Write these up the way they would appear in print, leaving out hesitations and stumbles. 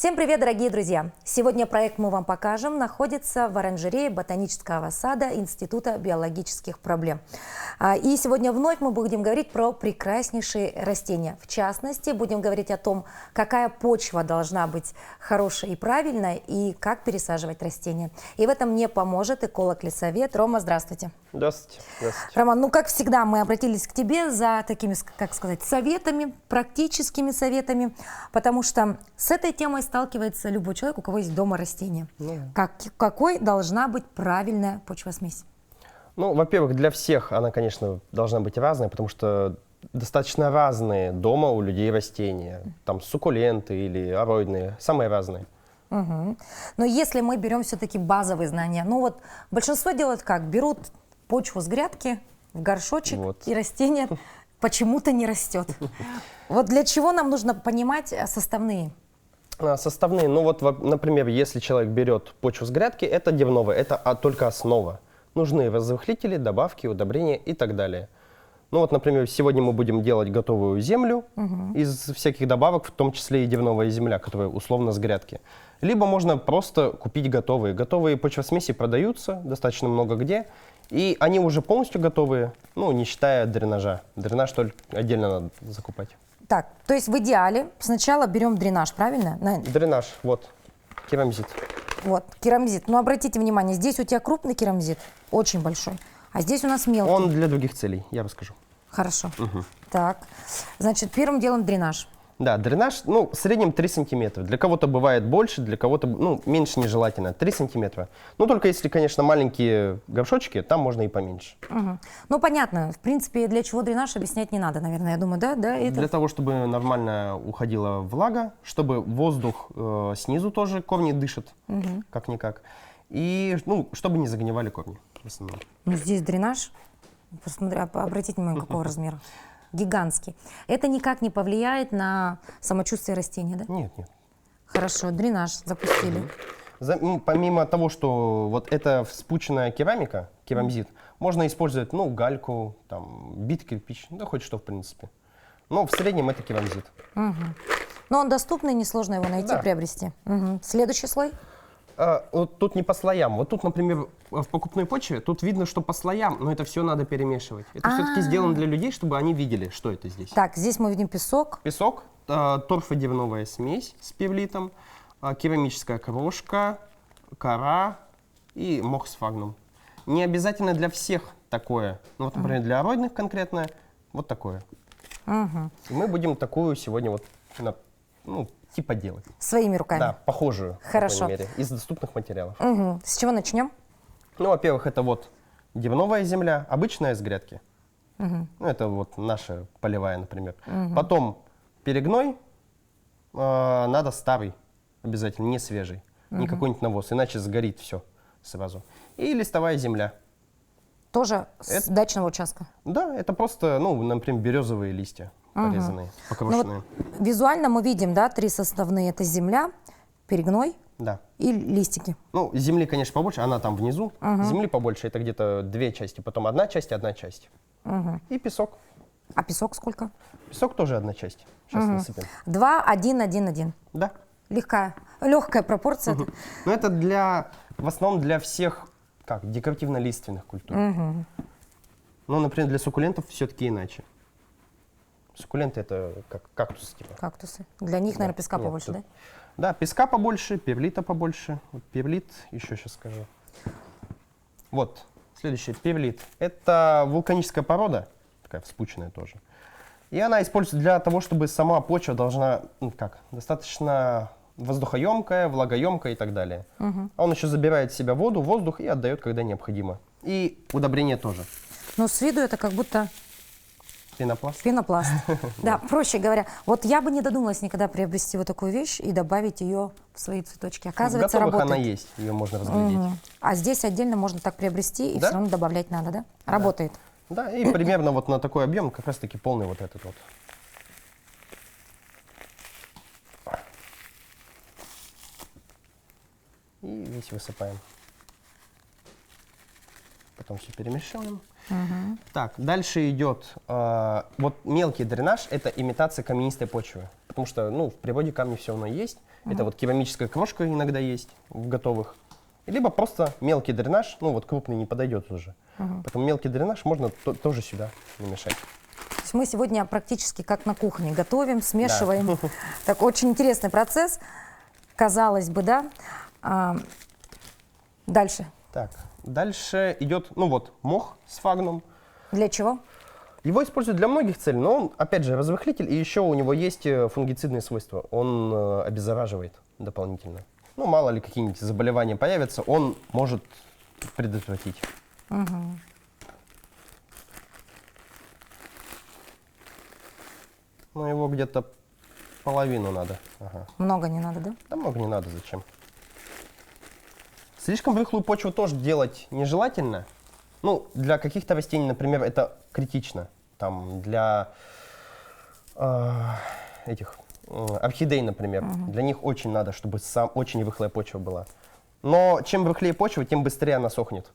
Всем привет, дорогие друзья! Сегодня проект «Мы вам покажем» находится в оранжерее ботанического сада Института биологических проблем. И сегодня вновь мы будем говорить про прекраснейшие растения. В частности, будем говорить о том, какая почва должна быть хорошая и правильная, и как пересаживать растения. И в этом мне поможет эколог-лесовед Рома. Здравствуйте. Здравствуйте. Здравствуйте. Роман, ну как всегда мы обратились к тебе за такими, как сказать, советами, практическими советами, потому что с этой темой сталкивается любой человек, у кого есть дома растения. Какой должна быть правильная почвосмесь? Ну, во-первых, для всех она, конечно, должна быть разная, потому что достаточно разные дома у людей растения. Там суккуленты или ароидные, самые разные. Угу. Но если мы берем все-таки базовые знания, ну вот большинство делают как? Берут почву с грядки в горшочек, Вот. и растение почему-то не растет. Вот для чего нам нужно понимать составные? Составные, ну вот, например, если человек берет почву с грядки, это дерновая, это только основа. Нужны разрыхлители, добавки, удобрения и так далее. Ну вот, например, сегодня мы будем делать готовую землю из всяких добавок, в том числе и дерновая земля, которая условно с грядки. Либо можно просто купить готовые. Готовые почвосмеси продаются достаточно много где, и они уже полностью готовые, ну, не считая дренажа. Дренаж только отдельно надо закупать. Так, то есть в идеале сначала берем дренаж, правильно? Дренаж, вот, керамзит. Вот, керамзит. Но обратите внимание, здесь у тебя крупный керамзит, очень большой, а здесь у нас мелкий. Он для других целей, я расскажу. Хорошо. Так, значит, первым делом дренаж. Да, дренаж, ну, в среднем 3 сантиметра. Для кого-то бывает больше, для кого-то, ну, меньше нежелательно. 3 сантиметра. Ну, только если, конечно, маленькие горшочки, там можно и поменьше. Ну, понятно. В принципе, для чего дренаж объяснять не надо, наверное, я думаю, да? Это... Для того, чтобы нормально уходила влага, чтобы воздух снизу тоже корни дышат, как-никак. И, ну, чтобы не загнивали корни в основном. Ну, здесь дренаж, посмотри, обратите внимание, какого размера. Гигантский. Это никак не повлияет на самочувствие растения, да? Нет, нет. Хорошо, дренаж запустили. Помимо того, что вот эта вспученная керамика, керамзит, можно использовать, ну, гальку, там, бит кирпич, да хоть что, в принципе. Но в среднем это керамзит. Но он доступный, несложно его найти, Да. приобрести. Следующий слой? Вот тут не по слоям. Вот тут, например, в покупной почве, тут видно, что по слоям, но это все надо перемешивать. Это все-таки сделано для людей, чтобы они видели, что это здесь. Так, здесь мы видим песок. Песок, торфодерновая смесь с певлитом, керамическая крошка, кора и мох сфагнум. Не обязательно для всех такое. Ну, вот, например, для ароидных конкретно вот такое. И мы будем такую сегодня вот, ну, типа делать. Своими руками. Да, похожую, Хорошо. по крайней мере, из доступных материалов. С чего начнем? Ну, во-первых, это вот дерновая земля, обычная с грядки. Ну, это вот наша полевая, например. Потом перегной надо старый, обязательно, не свежий, не какой-нибудь навоз, иначе сгорит все сразу. И листовая земля. Тоже с дачного участка. Да, это просто, ну, например, березовые листья порезанные, покрошенные. Ну, вот визуально мы видим, да, 3 составные. Это земля, перегной Да. и листики. Ну, земли, конечно, побольше, она там внизу. Земли побольше, это где-то 2 части, потом одна часть. И песок. А песок сколько? Песок тоже одна часть. Сейчас насыпем. 2, 1, 1, 1. Да. Легкая пропорция. Но это в основном для всех, как, декоративно-лиственных культур. Ну, например, для суккулентов все-таки иначе. Суккуленты это как кактусы типа. Кактусы. Для них, наверное, песка Нет, побольше, тут- да? Да, песка побольше, певлита побольше. Вот певлит, еще сейчас скажу. Вот, следующий, певлит. Это вулканическая порода, такая вспученная тоже. И она используется для того, чтобы сама почва должна, ну, как, достаточно воздухоемкая, влагоемкая и так далее. А он еще забирает в себя воду, воздух и отдает, когда необходимо. И удобрение тоже. Но с виду это как будто Пенопласт. пенопласт. Да, проще говоря. Вот я бы не додумалась никогда приобрести вот такую вещь и добавить ее в свои цветочки. В Оказывается, готовых она работает. есть, ее можно разглядеть. А здесь отдельно можно так приобрести и Да? все равно добавлять надо, да? Работает. Да, и примерно вот на такой объем как раз таки полный вот этот вот. И весь высыпаем. Потом все перемешиваем. Так, дальше идет вот мелкий дренаж, это имитация каменистой почвы. Потому что, ну, в природе камни все равно есть. Это вот керамическая крошка иногда есть в готовых. Либо просто мелкий дренаж, ну вот крупный не подойдет уже. Поэтому мелкий дренаж можно тоже сюда намешать. То есть мы сегодня практически как на кухне готовим, смешиваем. Так, очень интересный процесс, казалось бы, да? Дальше. Так, дальше идет, ну вот, мох с фагном. Для чего? Его используют для многих целей, но он, опять же, разрыхлитель, и еще у него есть фунгицидные свойства. Он обеззараживает дополнительно. Ну, мало ли какие-нибудь заболевания появятся, он может предотвратить. Ну, его где-то половину надо. Ага. Много не надо, да? Да много не надо, зачем? Слишком рыхлую почву тоже делать нежелательно. Ну, для каких-то растений, например, это критично. Там для орхидей, например, для них очень надо, чтобы очень рыхлая почва была. Но чем рыхлее почва, тем быстрее она сохнет.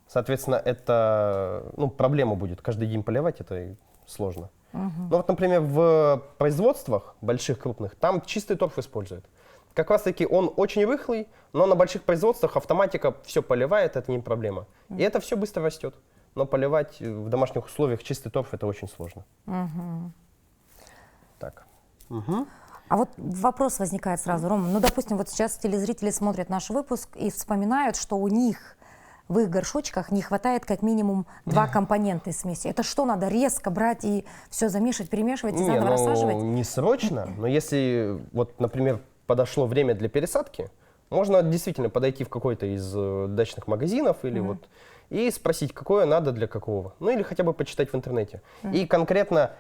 Соответственно, это проблема будет. Каждый день поливать это сложно. Но вот, например, в производствах больших, крупных, там чистый торф используют. Как раз таки он очень рыхлый, но на больших производствах автоматика все поливает, это не проблема. И это все быстро растет. Но поливать в домашних условиях чистый торф это очень сложно. Так. А вот вопрос возникает сразу, Рома. Ну, допустим, вот сейчас телезрители смотрят наш выпуск и вспоминают, что у них в их горшочках не хватает как минимум 2 компонента из смеси. Это что, надо резко брать и все замешивать, перемешивать и заново рассаживать? Не срочно, но если, вот, например, подошло время для пересадки, можно действительно подойти в какой-то из дачных магазинов или вот и спросить, какое надо для какого. Ну или хотя бы почитать в интернете. И конкретно,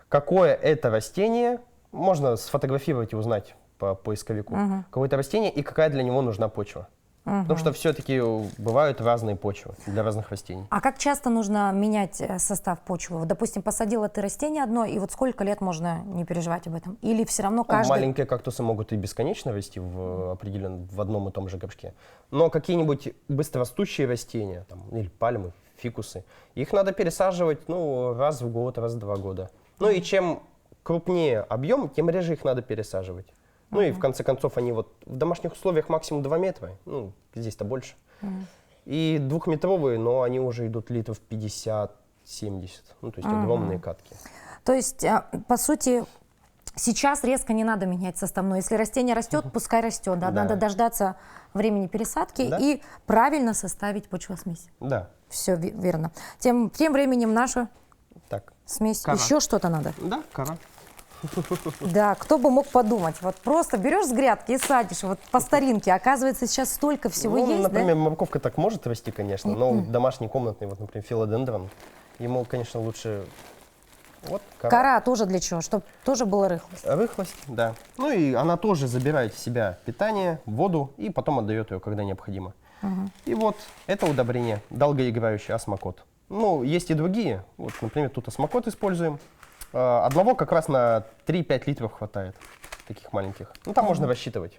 какое это растение, можно сфотографировать и узнать по поисковику, какое-то растение и какая для него нужна почва. Потому что все-таки бывают разные почвы для разных растений. А как часто нужно менять состав почвы? Вот, допустим, посадила ты растение одно, и вот сколько лет можно не переживать об этом? Или все равно каждый... Маленькие кактусы могут и бесконечно расти в одном и том же горшке. Но какие-нибудь быстрорастущие растения, там, или пальмы, фикусы, их надо пересаживать раз в год, раз в 2 года. Ну и чем крупнее объем, тем реже их надо пересаживать. Ну и в конце концов они вот в домашних условиях максимум 2 метра, ну здесь-то больше. И 2-метровые, но они уже идут литров 50-70, ну то есть огромные катки. То есть, по сути, сейчас резко не надо менять составной. Если растение растет, пускай растет, да? Надо дождаться времени пересадки и правильно составить почвосмесь. Да. Все верно. Тем временем наша смесь. Кора. Еще что-то надо? Да, кора. Да, кто бы мог подумать. Вот просто берешь с грядки и садишь, вот по старинке. Оказывается, сейчас столько всего есть, например, да? морковка так может расти, конечно, но домашний, комнатный, вот, например, филодендрон, ему, конечно, лучше вот кора. Кора тоже для чего? Чтобы тоже была рыхлость. Рыхлость, да. Ну и она тоже забирает в себя питание, воду и потом отдает ее, когда необходимо. И вот это удобрение, долгоиграющий осмокот. Ну, есть и другие. Вот, например, тут осмокот используем. Одного как раз на 3-5 литров хватает, таких маленьких. Ну, там можно рассчитывать.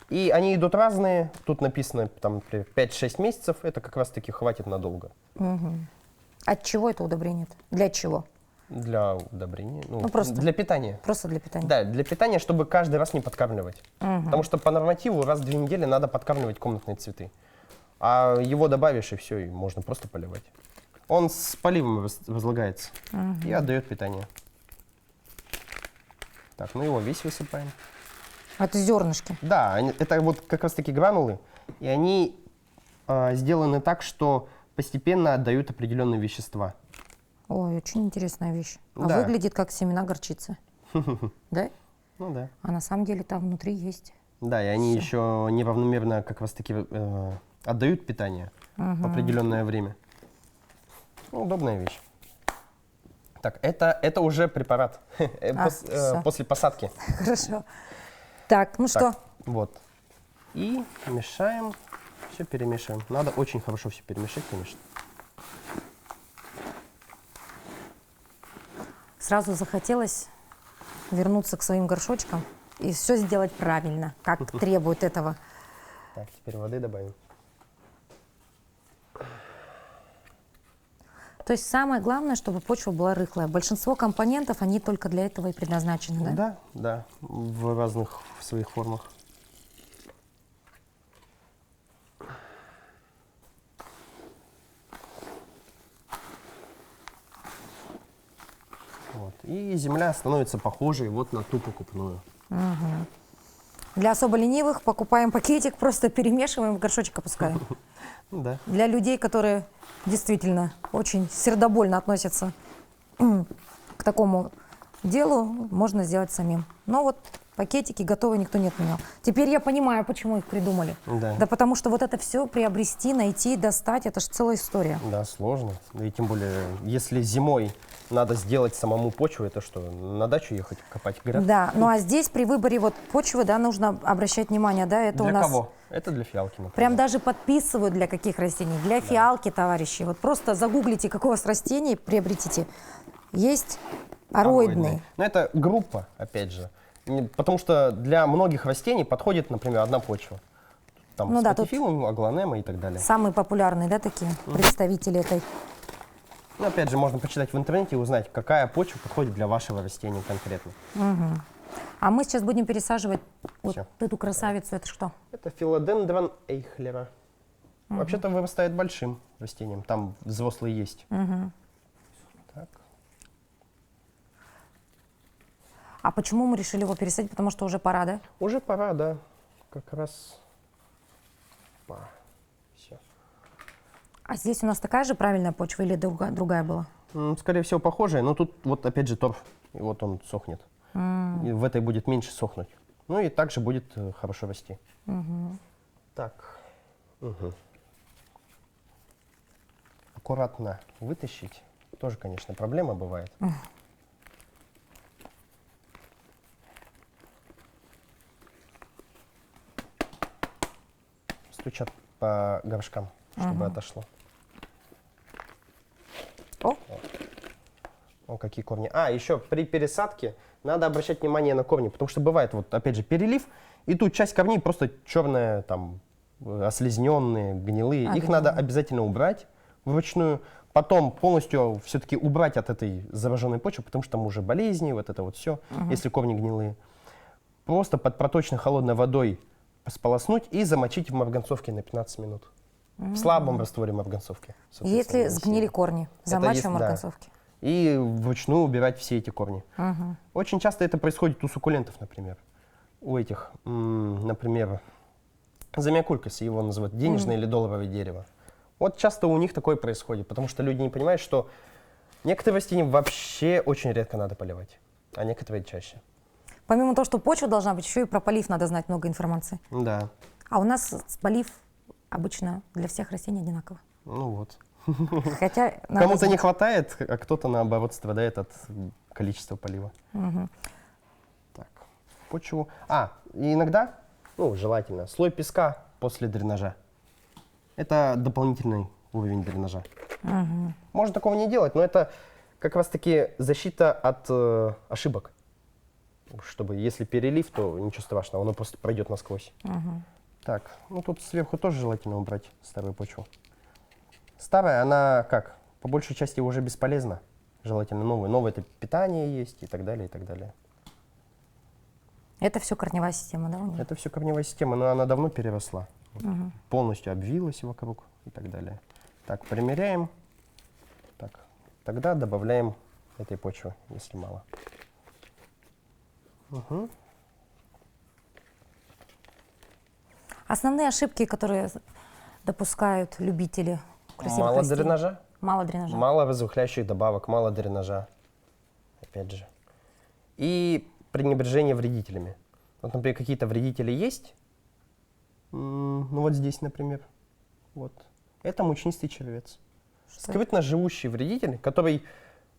И они идут разные. Тут написано, там, например, 5-6 месяцев. Это как раз-таки хватит надолго. От чего это удобрение? Для чего? Для удобрения. Ну, просто. Для питания. Просто для питания? Да, для питания, чтобы каждый раз не подкармливать. Потому что по нормативу раз в 2 недели надо подкармливать комнатные цветы. А его добавишь, и все, и можно просто поливать. Он с поливом разлагается и отдает питание. Так, ну его весь высыпаем. Это зернышки? Да, это вот как раз таки гранулы. И они сделаны так, что постепенно отдают определенные вещества. Ой, очень интересная вещь. А Да. выглядит как семена горчицы. Да? Ну да. А на самом деле там внутри есть. Да, и они еще неравномерно как раз таки отдают питание в определенное время. Ну, удобная вещь. Так, это уже препарат после посадки. Хорошо. Так, ну что? Вот. И мешаем, все перемешиваем. Надо очень хорошо все перемешать, конечно. Сразу захотелось вернуться к своим горшочкам и все сделать правильно, как требует этого. Так, теперь воды добавим. То То есть самое главное, чтобы почва была рыхлая. Большинство компонентов, они только для этого и предназначены, да? Да, да, в разных своих формах. Вот. И земля становится похожей вот на ту покупную. Для особо ленивых покупаем пакетик, просто перемешиваем, в горшочек опускаем. Да. Для людей, которые действительно очень сердобольно относятся к такому делу, можно сделать самим. Но вот пакетики готовы, никто не отменял. Теперь я понимаю, почему их придумали. Да. Да потому что вот это все приобрести, найти, достать, это же целая история. Да, сложно. Да и тем более, если зимой надо сделать самому почву, это что, на дачу ехать, копать грядки? Да, ну а здесь при выборе вот почвы, да, нужно обращать внимание, да, это Для у нас... кого? Это для фиалки, например. Прям даже подписывают для каких растений. Для фиалки, товарищи. Вот просто загуглите, какое у вас растение, приобретите. Есть ароидные. Но это группа, опять же. Потому что для многих растений подходит, например, одна почва. Там Ну да, тут спатифилум, аглонема и так далее. самые популярные, да, такие представители этой. Ну, опять же, можно почитать в интернете и узнать, какая почва подходит для вашего растения конкретно. А мы сейчас будем пересаживать вот Всё. эту красавицу. Это что? Это филодендрон эйхлера. Вообще-то вырастает большим растением. Там взрослые есть. Так. А почему мы решили его пересадить? Потому что уже пора, да? Уже пора, да. Как раз. Все. А здесь у нас такая же правильная почва или другая была? Скорее всего, похожая, но тут вот опять же торф. И вот он сохнет. И в этой будет меньше сохнуть. Ну и также будет хорошо расти. Так. Аккуратно вытащить. Тоже, конечно, проблема бывает. Стучат по горшкам, чтобы отошло. О, О, какие корни. А, еще при пересадке надо обращать внимание на корни, потому что бывает, вот опять же, перелив, и тут часть корней просто черная, там, ослизненные, гнилые. Их надо обязательно убрать вручную. Потом полностью все-таки убрать от этой зараженной почвы, потому что там уже болезни, вот это вот все, если корни гнилые. Просто под проточной холодной водой сполоснуть и замочить в марганцовке на 15 минут. В слабом растворе марганцовки. если сгнили корни, замачиваем в да. марганцовке. И вручную убирать все эти корни. Очень часто это происходит у суккулентов, например. У этих, например, замиокулькас, его называют денежное или долларовое дерево. Вот часто у них такое происходит, потому что люди не понимают, что некоторые растения вообще очень редко надо поливать, а некоторые чаще. Помимо того, что почва должна быть, еще и про полив надо знать много информации. Да, А у нас полив обычно для всех растений одинаково. ну вот. Хотя надо Кому-то знать. не хватает, а кто-то, наоборот, страдает от количества полива. Так, почву. И иногда, ну, желательно, слой песка после дренажа. Это дополнительный уровень дренажа. Можно такого не делать, но это как раз-таки защита от ошибок. Чтобы, если перелив, то ничего страшного, оно просто пройдет насквозь. Так, ну тут сверху тоже желательно убрать старую почву. Старая, она как? По большей части уже бесполезна. Желательно новую. Новое это питание есть и так далее, и так далее. Это все корневая система, да, у нее? Это все корневая система, но она давно переросла. Полностью обвилась вокруг и так далее. Так, примеряем. Так, тогда добавляем этой почвы, если мало. Основные ошибки, которые допускают любители красивых Мало растений. дренажа, Мало дренажа. мало разрыхляющих добавок, мало дренажа. Опять же. И пренебрежение вредителями. Вот, например, какие-то вредители есть. Ну вот здесь, например. Вот. Это мучнистый червец. Скрытно живущий вредитель, который,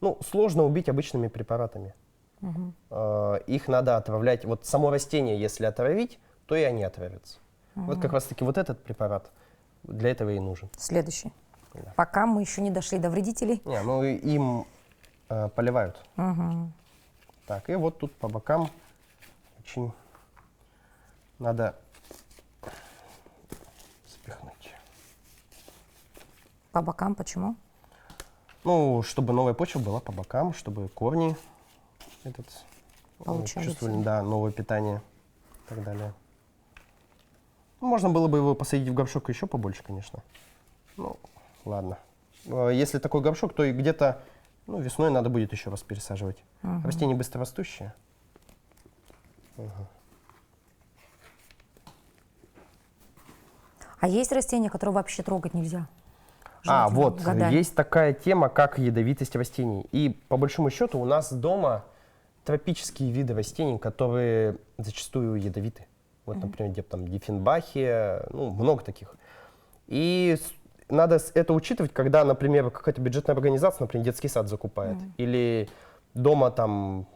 ну, сложно убить обычными препаратами. Их надо отравлять. Вот само растение, если отравить, то и они отравятся. Вот как раз-таки вот этот препарат для этого и нужен. Следующий. Да. Пока мы еще не дошли до вредителей. Не, ну и им поливают. Так, и вот тут по бокам очень надо запихнуть. По бокам почему? Ну, чтобы новая почва была по бокам, чтобы корни Получали чувствовали, всё. да, новое питание и так далее. Ну, можно было бы его посадить в горшок еще побольше, конечно. Ну, ладно. Если такой горшок, то и где-то весной надо будет еще раз пересаживать. Растения быстрорастущие. А есть растения, которые вообще трогать нельзя? Желательно Вот, годами. есть такая тема, как ядовитость растений. И по большому счету у нас дома тропические виды растений, которые зачастую ядовиты. Вот, например, где там диффенбахия, много таких. И надо это учитывать, когда, например, какая-то бюджетная организация, например, детский сад закупает. Или дома там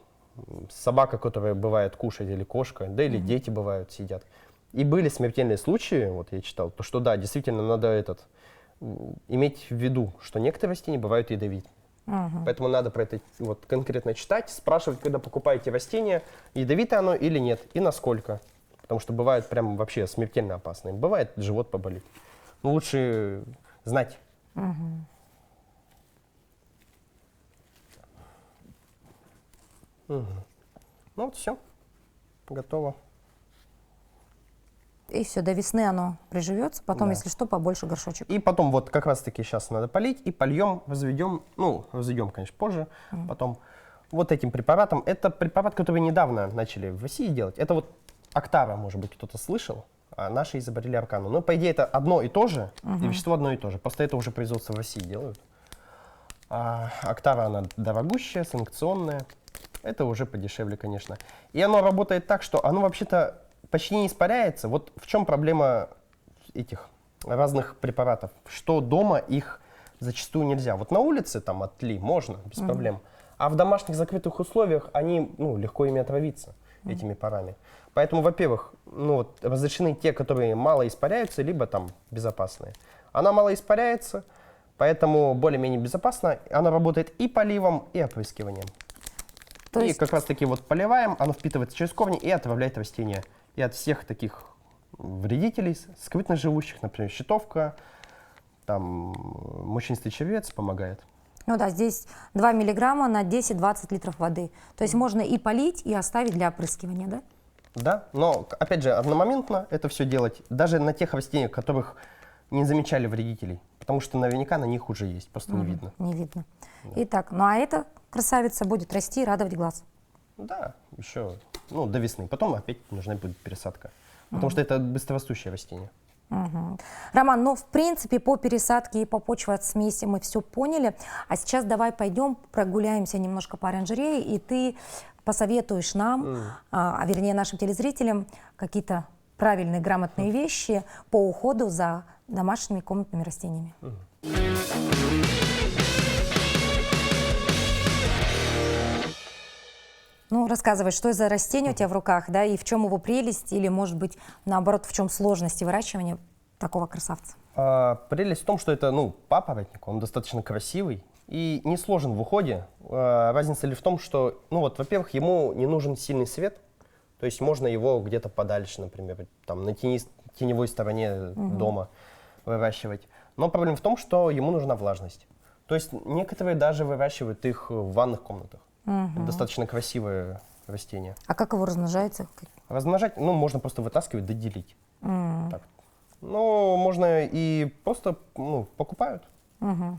собака, которая бывает кушает, или кошка, да, или дети бывают сидят. И были смертельные случаи, вот я читал, то что да, действительно надо иметь в виду, что некоторые растения бывают ядовитыми. Поэтому надо про это конкретно читать, спрашивать, когда покупаете растение, ядовитое оно или нет, и насколько. Потому что бывает прям вообще смертельно опасные. Бывает, живот поболит. Но лучше знать. Ну вот все, готово. И все, до весны оно приживется, потом, Да. если что, побольше горшочек. И потом вот как раз-таки сейчас надо полить, и польем, разведем, разведем, конечно, позже, потом вот этим препаратом. Это препарат, который недавно начали в России делать. Это вот Октава, может быть, кто-то слышал, а наши изобрели Аркану. Но, по идее, это одно и то же, и вещество одно и то же. Просто это уже производство в России делают. А Октава, она дорогущая, санкционная. Это уже подешевле, конечно. И оно работает так, что оно вообще-то почти не испаряется. Вот в чем проблема этих разных препаратов, что дома их зачастую нельзя. Вот на улице там от тли можно, без проблем. А в домашних закрытых условиях они легко ими отравиться, этими парами. Поэтому, во-первых, разрешены те, которые мало испаряются, либо там безопасные. Она мало испаряется, поэтому более-менее безопасно. Она работает и поливом, и опрыскиванием. То И есть- как раз таки поливаем, оно впитывается через корни и отравляет растения. И от всех таких вредителей, скрытно живущих, например, щитовка, там мучнистый червец помогает. Ну да, здесь 2 миллиграмма на 10-20 литров воды. То есть можно и полить, и оставить для опрыскивания, да? Да, но, опять же, одномоментно это все делать, даже на тех растениях, которых не замечали вредителей, потому что наверняка на них уже есть, просто не видно. Не видно. Итак, ну а эта красавица будет расти и радовать глаз. Да, еще до весны. Потом опять нужна будет пересадка, потому что это быстрорастущее растение. Роман, ну в принципе по пересадке и по почвосмеси мы все поняли. А сейчас давай пойдем прогуляемся немножко по оранжерее, и ты посоветуешь нам, вернее нашим телезрителям, какие-то правильные, грамотные вещи по уходу за домашними комнатными растениями. Ну, рассказывай, что за растение у тебя в руках, да, и в чем его прелесть, или, может быть, наоборот, в чем сложности выращивания такого красавца? Прелесть в том, что это папоротник, он достаточно красивый и не сложен в уходе. Разница лишь в том, что, во-первых, ему не нужен сильный свет, то есть можно его где-то подальше, например, там, на теневой стороне дома выращивать. Но проблема в том, что ему нужна влажность. То есть некоторые даже выращивают их в ванных комнатах. Это достаточно красивое растение. А как его размножается? Размножать, можно просто вытаскивать, доделить. Так. Но можно и просто покупают. Он,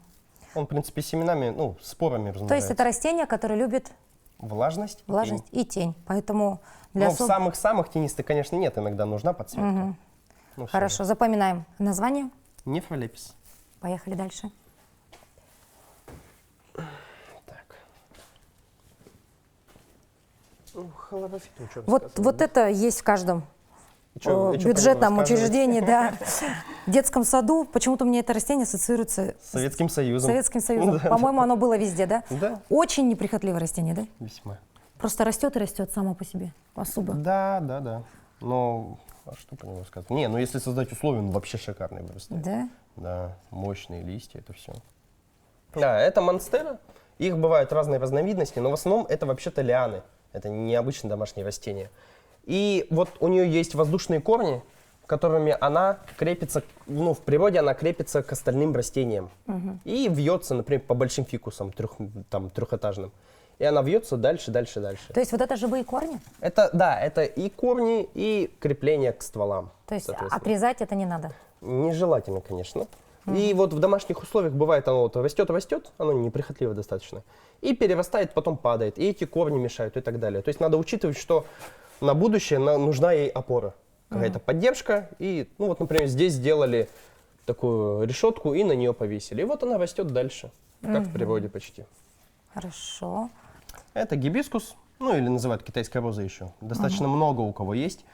в принципе, семенами, спорами размножается. То есть это растение, которое любит Влажность. влажность тень. и тень. Поэтому для В самых-самых тенистых, конечно, нет, иногда нужна подсветка. Но всё Хорошо, запоминаем название. же. Нефролепис. Поехали дальше. Так. Холорофит, что Вот это есть в каждом Чё, и чё по бюджетном нему рассказывать? учреждении, да. В детском саду почему-то мне это растение ассоциируется С Советским Союзом. с Советским Союзом. Да. По-моему, оно было везде, да? Да. Очень неприхотливое растение, да? Весьма. Просто растет и растет само по себе. Особо. Да. Но, что по нему сказать? Не, если создать условия, он вообще шикарный вырастает. Да? Да, мощные листья, это все. Да, это монстера. Их бывают разные разновидности, но в основном это вообще-то лианы. Это необычные домашние растения. И вот у нее есть воздушные корни, которыми она крепится, ну, в природе она крепится к остальным растениям. И вьется, например, по большим фикусам, трехэтажным. И она вьется дальше, дальше, дальше. То есть вот это живые корни? Это, да, это и корни, и крепление к стволам. То есть отрезать это не надо? Нежелательно, конечно. И вот в домашних условиях бывает, оно вот растет, оно неприхотливо достаточно, и перерастает, потом падает, и эти корни мешают и так далее. То есть надо учитывать, что на будущее нужна ей опора, какая-то поддержка. И, ну вот, например, здесь сделали такую решетку и на нее повесили. И вот она растет дальше, как в природе почти. Хорошо. Это гибискус, ну или называют китайской розой еще. Достаточно много у кого есть.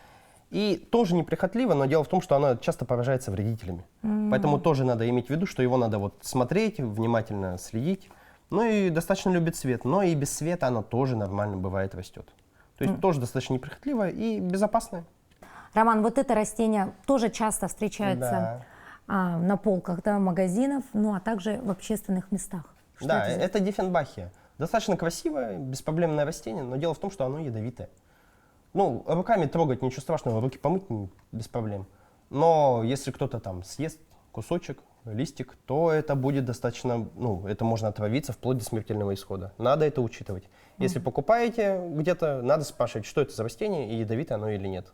И тоже неприхотливо, но дело в том, что она часто поражается вредителями. Поэтому тоже надо иметь в виду, что его надо вот смотреть, внимательно следить. Ну и достаточно любит свет, но и без света она тоже нормально бывает растет. То есть тоже достаточно неприхотливая и безопасная. Роман, вот это растение тоже часто встречается на полках, да, магазинов, ну а также в общественных местах. Что Да, это за- это диффенбахия. Достаточно красивое, беспроблемное растение, но дело в том, что оно ядовитое. Ну, руками трогать ничего страшного, руки помыть без проблем. Но если кто-то там съест кусочек, листик, то это будет достаточно, ну, это можно отравиться вплоть до смертельного исхода. Надо это учитывать. Если покупаете где-то, надо спрашивать, что это за растение и ядовитое оно или нет.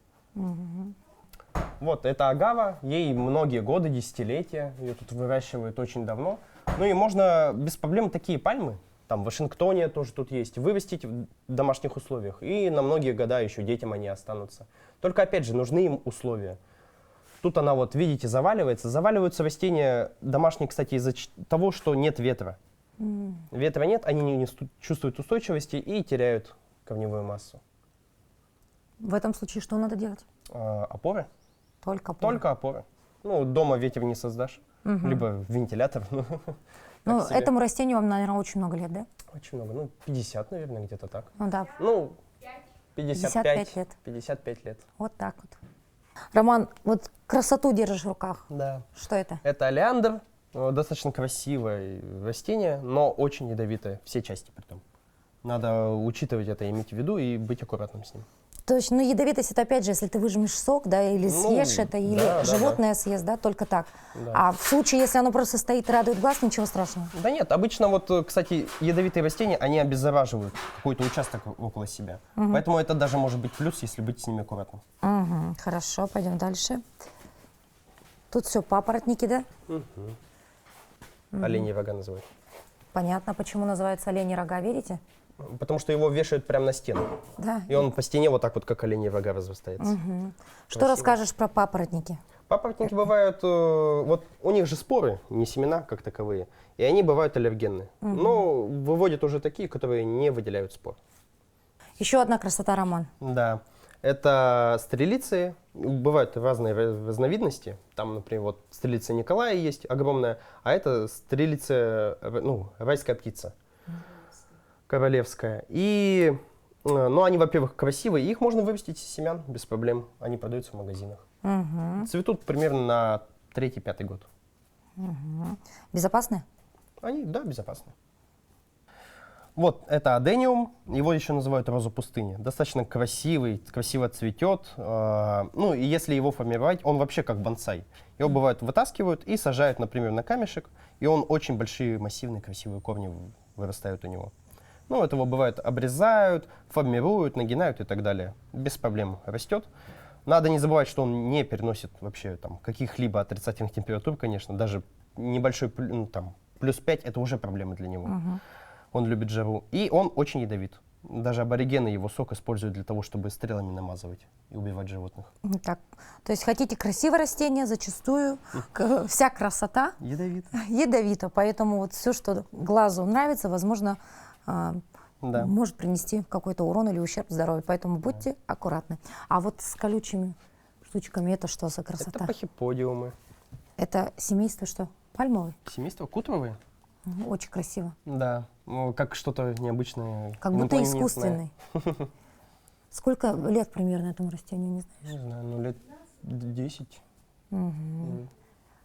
Вот, это агава, ей многие годы, десятилетия, ее тут выращивают очень давно. Ну и можно без проблем такие пальмы, там в Вашингтоне тоже тут есть, вырастить в домашних условиях. И на многие года еще детям они останутся. Только опять же, нужны им условия. Тут она вот, видите, заваливается. Заваливаются растения домашние, кстати, из-за того, что нет ветра. Ветра нет, они не чувствуют устойчивости и теряют корневую массу. В этом случае что надо делать? Опоры? Только Только опоры. Ну, дома ветер не создашь. Либо вентилятор. Ну, так себе. этому растению вам, наверное, очень много лет, да? Очень много. Ну, 50, наверное, где-то так. Ну да, Ну, 55 лет. 55 лет. вот так вот. Роман, вот красоту держишь в руках. Да. Что это? Это олеандр. Достаточно красивое растение, но очень ядовитое. Все части при том. Надо учитывать это, иметь в виду и быть аккуратным с ним. То есть, ну, ядовитость это опять же, если ты выжмешь сок, да, или съешь это, или да, животное съест, да, только так. Да. А в случае, если оно просто стоит и радует глаз, ничего страшного. Да нет, обычно вот, кстати, ядовитые растения, они обеззараживают какой-то участок около себя. Поэтому это даже может быть плюс, если быть с ними аккуратным. Угу, хорошо, пойдем дальше. Тут все папоротники, да? Оленьи рога называют. Понятно, почему называются олени рога, видите? Потому что его вешают прямо на стену. Да. И он по стене вот так вот, как оленьи рога, разрастается. Что расскажешь про папоротники? Папоротники бывают, вот у них же споры, не семена как таковые, и они бывают аллергенны. Но выводят уже такие, которые не выделяют спор. Еще одна красота, Роман. Да, это стрелицы, бывают разные разновидности. Там, например, вот стрелица Николая есть огромная, а это стрелица, ну, райская птица, королевская. И, ну, они, во-первых, красивые, их можно вырастить из семян без проблем, они продаются в магазинах. Цветут примерно на 3-5 год. Безопасные? Они, да, безопасны. Вот, это адениум, его еще называют роза пустыни. Достаточно красивый, красиво цветет. Ну, и если его формировать, он вообще как бонсай. Его бывает вытаскивают и сажают, например, на камешек, и он очень большие, массивные, красивые корни вырастают у него. Ну, этого бывает обрезают, формируют, нагинают и так далее. Без проблем растет. Надо не забывать, что он не переносит вообще там каких-либо отрицательных температур, конечно. Даже небольшой, ну, там, плюс 5 это уже проблема для него. Он любит жару. И он очень ядовит. Даже аборигены его сок используют для того, чтобы стрелами намазывать и убивать животных. Так, то есть хотите красивое растение, зачастую вся красота Ядовит. ядовита. Поэтому вот все, что глазу нравится, возможно, Да. может принести какой-то урон или ущерб здоровью. Поэтому будьте аккуратны. А вот с колючими штучками это что за Это красота? пахиподиумы. Это семейство что? Пальмовый? Семейство кутровые. Очень красиво. Да. Ну, как что-то необычное. Как будто инопланетное. искусственный. Сколько лет примерно этому растению, не знаешь? Не знаю, ну лет 10.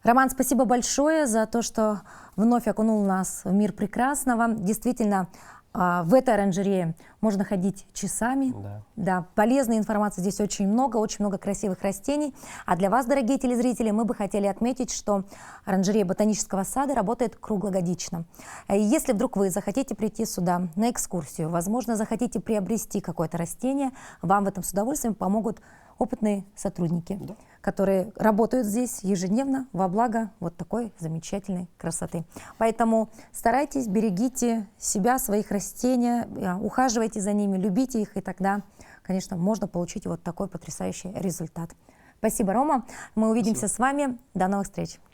Роман, спасибо большое за то, что вновь окунул нас в мир прекрасного. Действительно, В этой оранжерее можно ходить часами. Да. Да, полезной информации здесь очень много красивых растений. А для вас, дорогие телезрители, мы бы хотели отметить, что оранжерея ботанического сада работает круглогодично. И если вдруг вы захотите прийти сюда на экскурсию, возможно, захотите приобрести какое-то растение, вам в этом с удовольствием помогут опытные сотрудники, которые работают здесь ежедневно во благо вот такой замечательной красоты. Поэтому старайтесь, берегите себя, своих растений, ухаживайте за ними, любите их, и тогда, конечно, можно получить вот такой потрясающий результат. Спасибо, Рома. Мы увидимся с вами. До новых встреч.